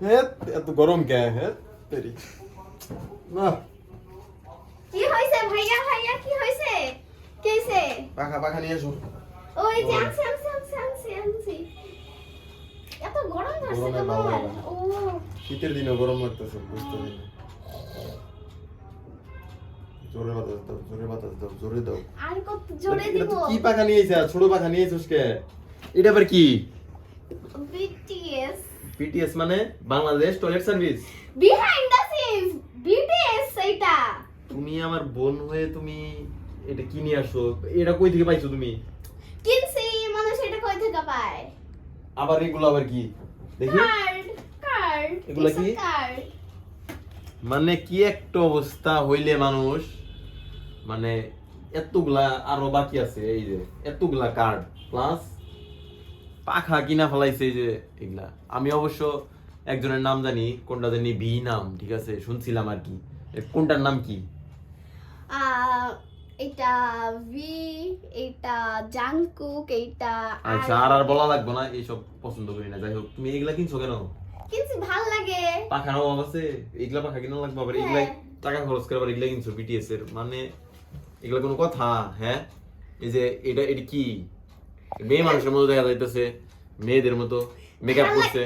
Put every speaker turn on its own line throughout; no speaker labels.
হ্যাঁ এত গরম কে হ্যাঁ তেরি না
কি হইছে ভাইয়া ভাইয়া কি হইছে কি হইছে
পাখা পাখা নিয়ে এসো
ওই যে আনছি এত গরম ধরছে
গরমে
তো
ভালো
বাবা
লাগে না।
ও
শীতের দিনে গরম লাগতেছে বুঝতে পারি না জোরে বাতাস দাও জোরে দাও
আর কত জোরে
এটা
দিব
তো কি পাখা নিয়েছে ছোট পাখা নিয়েছিস কে এটা আবার কি
BTS
পিটিএস মানে Bangladesh toilet service
behind the scenes BTS এটা
তুমি আমার বোন হয়ে তুমি এটা কি নিয়ে আসো এটা কই থেকে পাইছো তুমি
কিনছি মানুষ এটা কই থেকে পায়
আবার এগুলো আবার কি দেখি
কার্ড
এগুলা কি?
কার্ড
মানে কি একটা অবস্থা হইলে মানুষ মানে এতগুলা আরো বাকি আছে এই যে এতগুলা কার্ড প্লাস পাখা কিনা ফেলাইছে এই যে এগুলা আমি অবশ্য একজনের নাম জানি কোনটা জানি ভি নাম ঠিক আছে শুনছিলাম আর কি কোনটার নাম কি
এটা ভি এটা জাংকুক এটা
আচ্ছা আর বলা লাগবে না এইসব পছন্দ করি না যাই হোক তুমি এগুলা কিনছো কেন
কিনছি ভাল লাগে
পাখার অভাব আছে এগুলা পাখা কিনা লাগবে আবার এগুলা টাকা খরচ করে আবার এগুলা কিনছো বিটিএস এর মানে এগুলা কোনো কথা হ্যাঁ এই যে এটা কি মেয়ে মানুষের মতো দেখা যাইতেছে মেয়েদের মতো মেকআপ করছে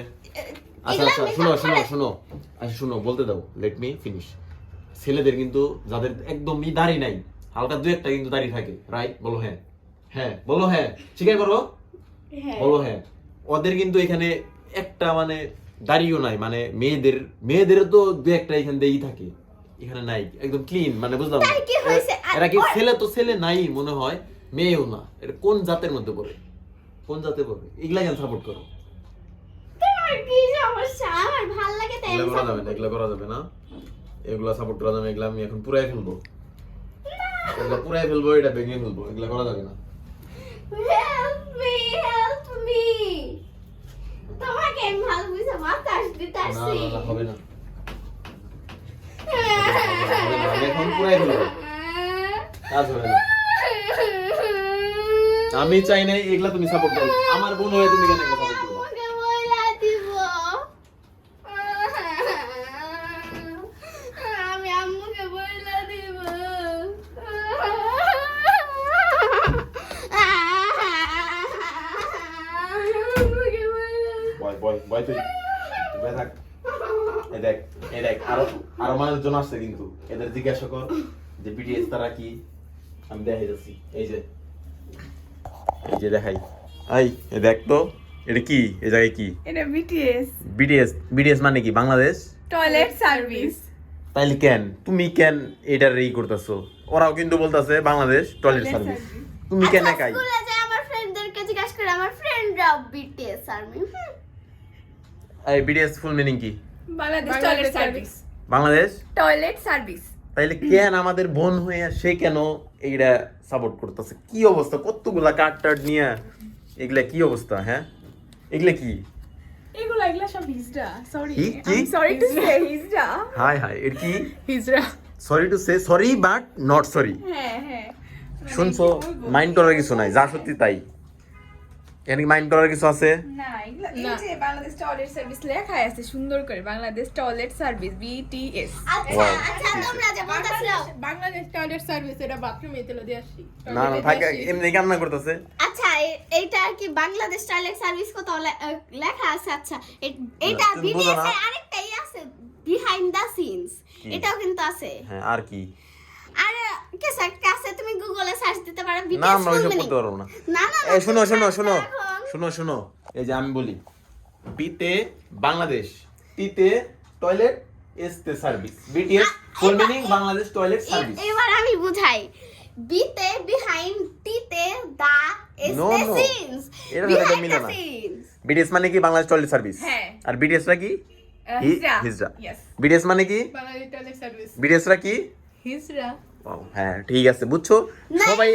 আচ্ছা আচ্ছা শুনো আচ্ছা শুনো বলতে দাও লেট মি ফিনিশ ছেলেদের কিন্তু যাদের একদমই দাড়ি নাই হালকা দু একটা কিন্তু দাড়ি থাকে রাইট বলো হ্যাঁ হ্যাঁ বলো হ্যাঁ স্বীকার করো বলো হ্যাঁ ওদের কিন্তু এখানে একটা মানে দাড়িও নাই মানে মেয়েদের তো দু একটা এখান দিয়েই থাকে এখানে নাই একদম ক্লিন মানে বুঝলাম না এরা কি ছেলে তো ছেলে নাই মনে হয় মেয়েও না এটা কোন জাতের মধ্যে পড়ে কোন জাতে পড়ে এগুলা কেন সাপোর্ট করো
তোমার কি সমস্যা আমার ভাল লাগে তাই
এগুলা করা যাবে না এগুলা করা যাবে না এগুলা সাপোর্ট করা যাবে না, এগুলা আমি এখন পুরাই ফেলবো এগুলা পুরাই ফেলবো এটা ভেঙে ফেলবো এগুলা করা যাবে না
হেল্প মি তোমাকে আমি ভালো বুঝে বাতাস দিতে
না
আসছি
না না হবে না আমি এখন পুরাই ফেলবো কাজ হবে না আমি চাই না এগুলা তুমি সাপোর্ট করো আমার বোন হয়ে তুমি কেন এগুলা সাপোর্ট করো
আমাকে বইলা দিব আমি আম্মুকে বইলা দিব আম্মুকে বইলা
বয় তুই বয় থাক এই দেখ আরো মানুষজন আসছে কিন্তু এদের জিজ্ঞাসা কর যে বিটিএস তারা কি আমি দেখাই যাচ্ছি এই যে দেখাই এই দেখ তো এটা কি এই জায়গায় কি
এটা বিটিএস
বিটিএস মানে কি বাংলাদেশ
টয়লেট সার্ভিস
তাইলে কেন তুমি কেন এটার ই করতেছো ওরাও কিন্তু বলতাছে বাংলাদেশ টয়লেট সার্ভিস তুমি কেন একাই
স্কুলে যে আমার ফ্রেন্ডদেরকে জিজ্ঞাসা করে আমার ফ্রেন্ডরা বিটিএস আর্মি
এই বিটিএস ফুল মিনিং কি
Bangladesh toilet service
Bangladesh
toilet service
তাইলে কেন আমাদের বোন হয়ে সে কেন এইটা সাপোর্ট করতেছে কি অবস্থা কতগুলা কার্ড নিয়ে এগুলা কি অবস্থা হ্যাঁ এগুলা কি
এগুলা সব হিজড়া সরি
কি?
আই সরি টু সে হিজড়া
হাই এর কি
হিজড়া
sorry to say sorry but not sorry
হ্যাঁ
শুনছো মাইন্ড করার কিছু নাই যা সত্যি তাই এখানে মাইন্ড করার কিছু আছে
না এগুলা এই যে বাংলাদেশ টয়লেট সার্ভিস লেখা আছে সুন্দর করে বাংলাদেশ টয়লেট সার্ভিস বিটিএস
আচ্ছা আচ্ছা তোমরা যে বলতাছিলো
বাংলাদেশ টয়লেট সার্ভিস এটা বাথরুমে তেল দিয়ে আসি
না না থাকে এমনি কান্না করতেছে
আচ্ছা এইটা কি বাংলাদেশ টয়লেট সার্ভিস কত লেখা আছে আচ্ছা এটা
তুমি বোঝো
বিটিএস
না?
এর আরেকটাই আছে বিহাইন্ড দ্য সিনস এটাও কিন্তু আছে
হ্যাঁ আর কি
আর কিছু একটা আছে তুমি গুগলে সার্চ দিতে পারো
না
বিটিএস
আমরা ওইসব করতে পারবো না
না না
এই শোনো
এখন
শোনো এই যে আমি বলি বিতে বাংলাদেশ টিতে টয়লেট এসতে service BTS full meaning Bangladesh toilet service
এবার আমি বুঝাই বিতে বিহাইন্ড টিতে দা
No, no.
সিনস
এর সাথে এটা মিলে না। বিটিএস মানে কি বাংলাদেশ টয়লেট সার্ভিস
হ্যাঁ।
আর বিটিএস রা কি হিজড়া
ইয়েস
বিটিএস মানে কি
বাংলাদেশ টয়লেট সার্ভিস
বিটিএস রা কি
হিজড়া
Wow, হ্যাঁ ঠিক আছে বুঝছো সবাই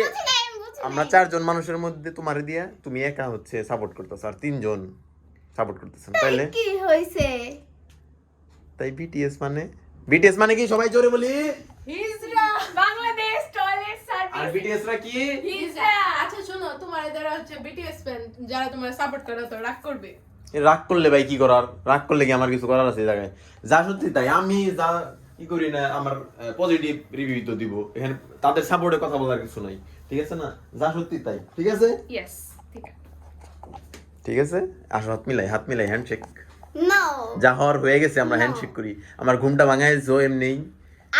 আমরা চারজন মানুষের মধ্যে তোমারে দিয়া তুমি একা হচ্ছে সাপোর্ট করতেছো আর তিনজন সাপোর্ট করতেছেন তাইলে
কি হইছে
তাই বিটিএস মানে কি সবাই জোরে বলি
হিজড়া বাংলাদেশ টয়লেট
আর
সার্ভিস
বিটিএস রা কি
আচ্ছা শোনো তোমার দ্বারা হচ্ছে বিটিএস ফ্যান যারা তোমার সাপোর্ট করে তো রাগ করবে
রাগ করলে ভাই কি করার, রাগ করলে কি আমার কিছু করার আছে এই জায়গায়? যা সত্যি তাই, আমি যা কি করি না, আমার পজিটিভ রিভিউ তো দিব, এখানে তাদের সাপোর্টে কথা বলার কিছু নাই, ঠিক আছে না? যা সত্যি তাই, ঠিক আছে?
ইয়েস ঠিক আছে
ঠিক আছে, আসো হাত মিলাই হ্যান্ডশেক।
নো
যা হওয়ার হয়ে গেছে, আমরা হ্যান্ডশেক করি। আমার ঘুমটা ভাঙাইছো এমনি।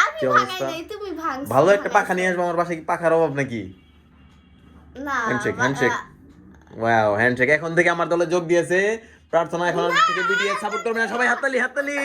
আমি
কি
ভাঙাই
অবস্থা?
নাই, তুমি ভাঙছো।
ভালো একটা পাখা নিয়ে আসবো আমার বাসায়, কি পাখার অভাব নাকি?
না
হ্যান্ডশেক ওয়াও, হ্যান্ডশেক। এখন থেকে আমার দলে যোগ দিয়েছে প্রার্থনা, এখন থেকে বিটিএস সাপোর্ট করবে না সবাই, হাততালি।